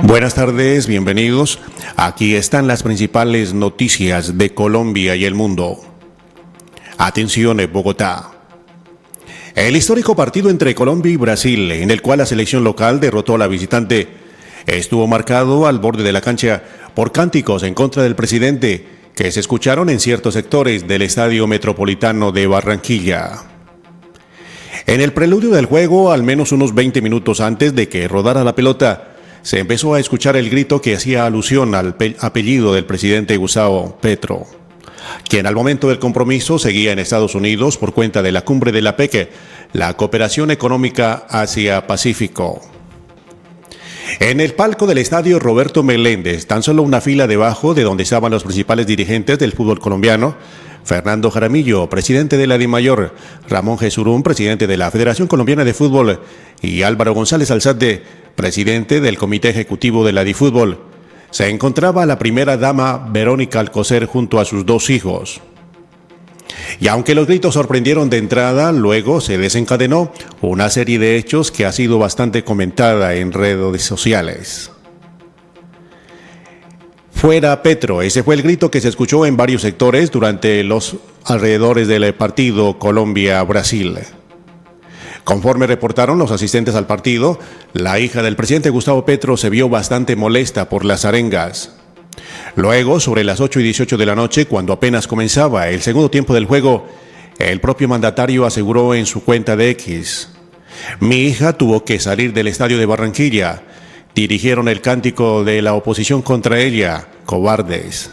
Buenas tardes, bienvenidos. Aquí están las principales noticias de Colombia y el mundo. Atención, Bogotá. El histórico partido entre Colombia y Brasil, en el cual la selección local derrotó a la visitante, estuvo marcado al borde de la cancha por cánticos en contra del presidente que se escucharon en ciertos sectores del Estadio Metropolitano de Barranquilla. En el preludio del juego, al menos unos 20 minutos antes de que rodara la pelota, se empezó a escuchar el grito que hacía alusión al apellido del presidente Gustavo Petro, quien al momento del compromiso seguía en Estados Unidos por cuenta de la cumbre de la PEC, la Cooperación Económica Asia-Pacífico. En el palco del estadio Roberto Meléndez, tan solo una fila debajo de donde estaban los principales dirigentes del fútbol colombiano, Fernando Jaramillo, presidente de la DIMAYOR, Ramón Jesurún, presidente de la Federación Colombiana de Fútbol, y Álvaro González Alzate, presidente del Comité Ejecutivo de la DIFútbol, se encontraba la primera dama Verónica Alcocer junto a sus dos hijos. Y aunque los gritos sorprendieron de entrada, luego se desencadenó una serie de hechos que ha sido bastante comentada en redes sociales. Fuera Petro, ese fue el grito que se escuchó en varios sectores durante los alrededores del partido Colombia-Brasil. Conforme reportaron los asistentes al partido, la hija del presidente Gustavo Petro se vio bastante molesta por las arengas. Luego, sobre las 8:18 de la noche, cuando apenas comenzaba el segundo tiempo del juego, el propio mandatario aseguró en su cuenta de X: "Mi hija tuvo que salir del estadio de Barranquilla. Dirigieron el cántico de la oposición contra ella, cobardes".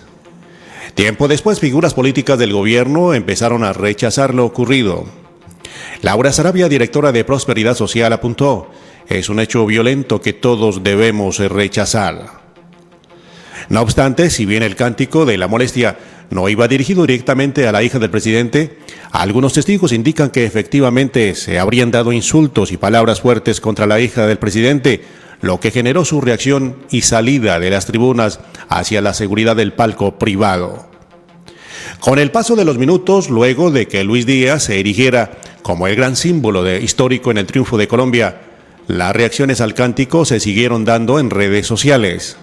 Tiempo después, figuras políticas del gobierno empezaron a rechazar lo ocurrido. Laura Sarabia, directora de Prosperidad Social, apuntó: "Es un hecho violento que todos debemos rechazar". No obstante, si bien el cántico de la molestia no iba dirigido directamente a la hija del presidente, algunos testigos indican que efectivamente se habrían dado insultos y palabras fuertes contra la hija del presidente, lo que generó su reacción y salida de las tribunas hacia la seguridad del palco privado. Con el paso de los minutos, luego de que Luis Díaz se erigiera como el gran símbolo histórico en el triunfo de Colombia, las reacciones al cántico se siguieron dando en redes sociales.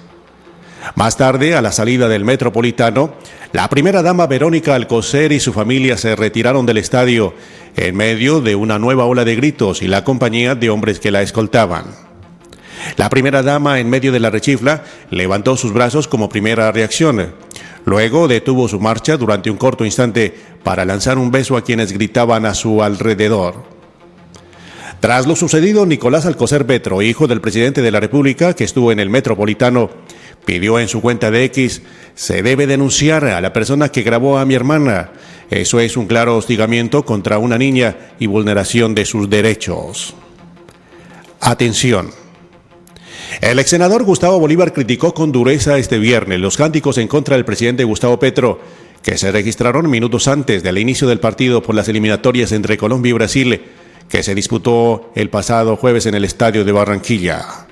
Más tarde, a la salida del Metropolitano, la primera dama Verónica Alcocer y su familia se retiraron del estadio en medio de una nueva ola de gritos y la compañía de hombres que la escoltaban. La primera dama, en medio de la rechifla, levantó sus brazos como primera reacción. Luego detuvo su marcha durante un corto instante para lanzar un beso a quienes gritaban a su alrededor. Tras lo sucedido, Nicolás Alcocer Petro, hijo del presidente de la República, que estuvo en el Metropolitano, pidió en su cuenta de X: "Se debe denunciar a la persona que grabó a mi hermana. Eso es un claro hostigamiento contra una niña y vulneración de sus derechos". Atención. El ex senador Gustavo Bolívar criticó con dureza este viernes los cánticos en contra del presidente Gustavo Petro, que se registraron minutos antes del inicio del partido por las eliminatorias entre Colombia y Brasil, que se disputó el pasado jueves en el estadio de Barranquilla.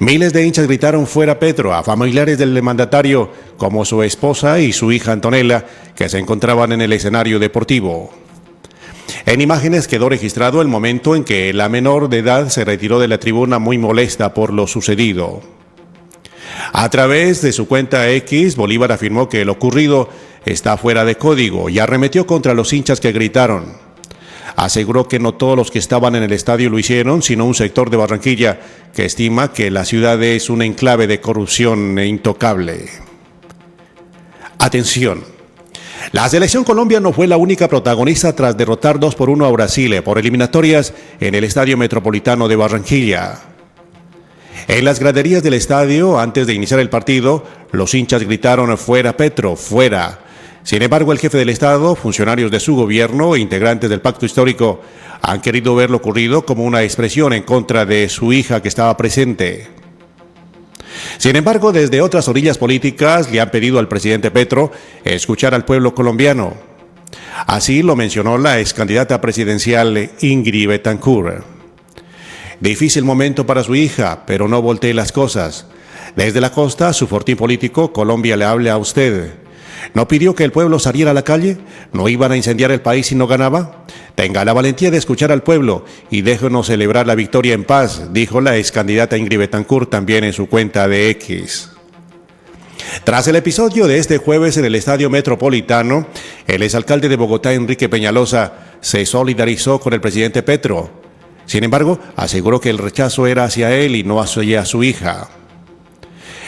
Miles de hinchas gritaron "fuera Petro" a familiares del mandatario, como su esposa y su hija Antonella, que se encontraban en el escenario deportivo. En imágenes quedó registrado el momento en que la menor de edad se retiró de la tribuna muy molesta por lo sucedido. A través de su cuenta X, Bolívar afirmó que lo ocurrido está fuera de código y arremetió contra los hinchas que gritaron. Aseguró que no todos los que estaban en el estadio lo hicieron, sino un sector de Barranquilla que estima que la ciudad es un enclave de corrupción intocable. Atención. La selección Colombia no fue la única protagonista tras derrotar 2-1 a Brasil por eliminatorias en el Estadio Metropolitano de Barranquilla. En las graderías del estadio, antes de iniciar el partido, los hinchas gritaron "fuera Petro, fuera". Sin embargo, el jefe del Estado, funcionarios de su gobierno e integrantes del pacto histórico han querido ver lo ocurrido como una expresión en contra de su hija que estaba presente. Sin embargo, desde otras orillas políticas le han pedido al presidente Petro escuchar al pueblo colombiano. Así lo mencionó la ex candidata presidencial Ingrid Betancourt. Difícil momento para su hija, pero no voltee las cosas. Desde la costa, su fortín político, Colombia le habla a usted. ¿No pidió que el pueblo saliera a la calle? ¿No iban a incendiar el país si no ganaba? Tenga la valentía de escuchar al pueblo y déjenos celebrar la victoria en paz, dijo la ex candidata Ingrid Betancourt también en su cuenta de X. Tras el episodio de este jueves en el Estadio Metropolitano, el exalcalde de Bogotá, Enrique Peñalosa, se solidarizó con el presidente Petro. Sin embargo, aseguró que el rechazo era hacia él y no hacia su hija.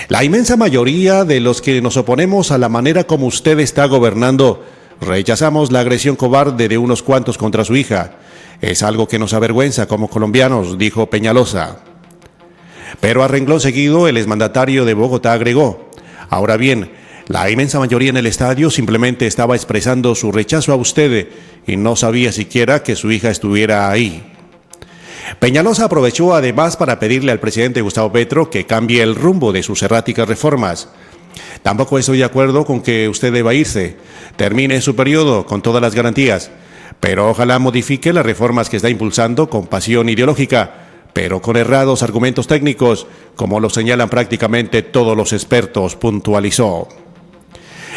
La inmensa mayoría de los que nos oponemos a la manera como usted está gobernando, rechazamos la agresión cobarde de unos cuantos contra su hija. Es algo que nos avergüenza como colombianos, dijo Peñalosa. Pero a renglón seguido, el exmandatario de Bogotá agregó: ahora bien, la inmensa mayoría en el estadio simplemente estaba expresando su rechazo a usted y no sabía siquiera que su hija estuviera ahí. Peñalosa aprovechó además para pedirle al presidente Gustavo Petro que cambie el rumbo de sus erráticas reformas. Tampoco estoy de acuerdo con que usted deba irse. Termine su periodo con todas las garantías, pero ojalá modifique las reformas que está impulsando con pasión ideológica, pero con errados argumentos técnicos, como lo señalan prácticamente todos los expertos, puntualizó.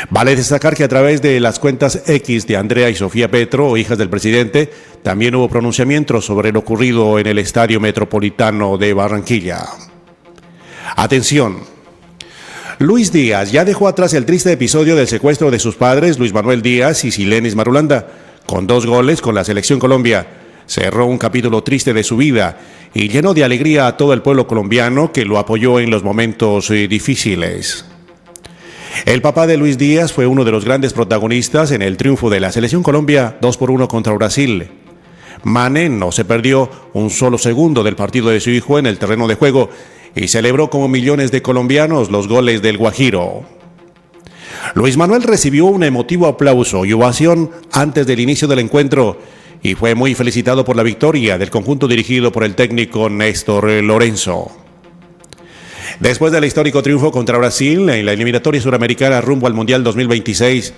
Vale destacar que a través de las cuentas X de Andrea y Sofía Petro, hijas del presidente, también hubo pronunciamientos sobre lo ocurrido en el Estadio Metropolitano de Barranquilla. Atención. Luis Díaz ya dejó atrás el triste episodio del secuestro de sus padres, Luis Manuel Díaz y Silenis Marulanda. Con 2 goles con la Selección Colombia, cerró un capítulo triste de su vida y llenó de alegría a todo el pueblo colombiano que lo apoyó en los momentos difíciles. El papá de Luis Díaz fue uno de los grandes protagonistas en el triunfo de la Selección Colombia 2-1 contra Brasil. Mane no se perdió un solo segundo del partido de su hijo en el terreno de juego y celebró como millones de colombianos los goles del Guajiro. Luis Manuel recibió un emotivo aplauso y ovación antes del inicio del encuentro y fue muy felicitado por la victoria del conjunto dirigido por el técnico Néstor Lorenzo. Después del histórico triunfo contra Brasil en la eliminatoria suramericana rumbo al Mundial 2026,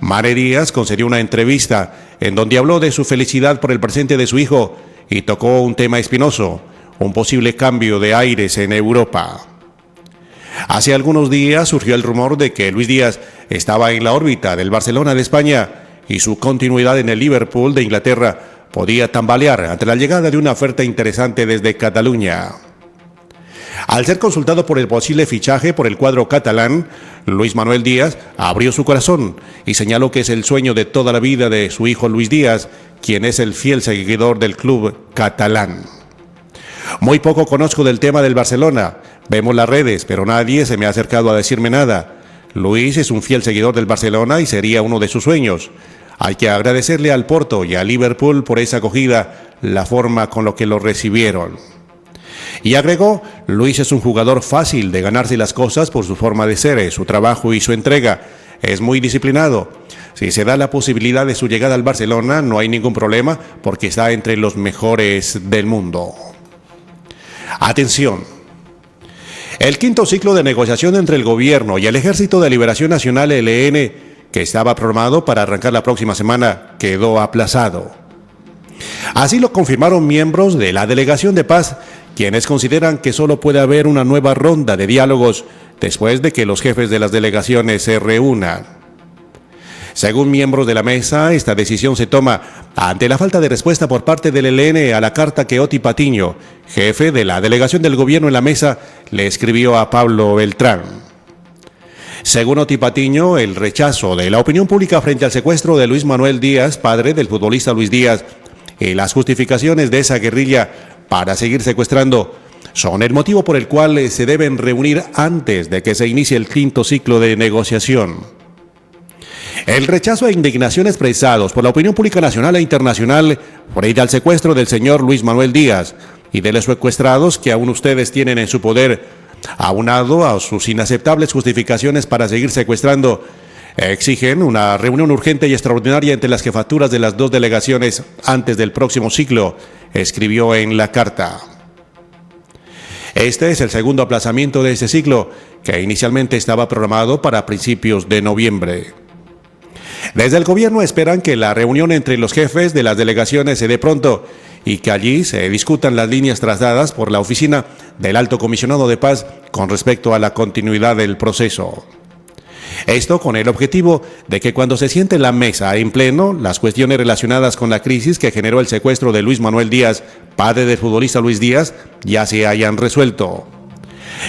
Mane Díaz concedió una entrevista en donde habló de su felicidad por el presente de su hijo y tocó un tema espinoso: un posible cambio de aires en Europa. Hace algunos días surgió el rumor de que Luis Díaz estaba en la órbita del Barcelona de España y su continuidad en el Liverpool de Inglaterra podía tambalear ante la llegada de una oferta interesante desde Cataluña. Al ser consultado por el posible fichaje por el cuadro catalán, Luis Manuel Díaz abrió su corazón y señaló que es el sueño de toda la vida de su hijo Luis Díaz, quien es el fiel seguidor del club catalán. Muy poco conozco del tema del Barcelona. Vemos las redes, pero nadie se me ha acercado a decirme nada. Luis es un fiel seguidor del Barcelona y sería uno de sus sueños. Hay que agradecerle al Porto y a Liverpool por esa acogida, la forma con lo que lo recibieron. Y agregó: Luis es un jugador fácil de ganarse las cosas por su forma de ser, su trabajo y su entrega. Es muy disciplinado. Si se da la posibilidad de su llegada al Barcelona, no hay ningún problema porque está entre los mejores del mundo. Atención. El quinto ciclo de negociación entre el gobierno y el Ejército de Liberación Nacional ELN, que estaba programado para arrancar la próxima semana, quedó aplazado. Así lo confirmaron miembros de la Delegación de Paz, quienes consideran que solo puede haber una nueva ronda de diálogos después de que los jefes de las delegaciones se reúnan. Según miembros de la mesa, esta decisión se toma ante la falta de respuesta por parte del ELN a la carta que Oti Patiño, jefe de la delegación del gobierno en la mesa, le escribió a Pablo Beltrán. Según Oti Patiño, el rechazo de la opinión pública frente al secuestro de Luis Manuel Díaz, padre del futbolista Luis Díaz, y las justificaciones de esa guerrilla para seguir secuestrando son el motivo por el cual se deben reunir antes de que se inicie el quinto ciclo de negociación. El rechazo e indignación expresados por la opinión pública nacional e internacional frente al secuestro del señor Luis Manuel Díaz y de los secuestrados que aún ustedes tienen en su poder, aunado a sus inaceptables justificaciones para seguir secuestrando, exigen una reunión urgente y extraordinaria entre las jefaturas de las 2 delegaciones antes del próximo ciclo, escribió en la carta. Este es el segundo aplazamiento de este ciclo, que inicialmente estaba programado para principios de noviembre. Desde el gobierno esperan que la reunión entre los jefes de las delegaciones se dé pronto y que allí se discutan las líneas trazadas por la oficina del Alto Comisionado de Paz con respecto a la continuidad del proceso. Esto con el objetivo de que cuando se siente en la mesa en pleno, las cuestiones relacionadas con la crisis que generó el secuestro de Luis Manuel Díaz, padre del futbolista Luis Díaz, ya se hayan resuelto.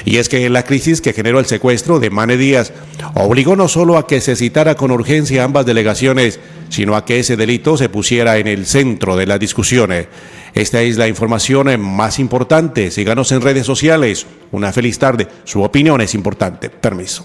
Y es que la crisis que generó el secuestro de Mane Díaz obligó no solo a que se citara con urgencia ambas delegaciones, sino a que ese delito se pusiera en el centro de las discusiones. Esta es la información más importante. Síganos en redes sociales. Una feliz tarde. Su opinión es importante. Permiso.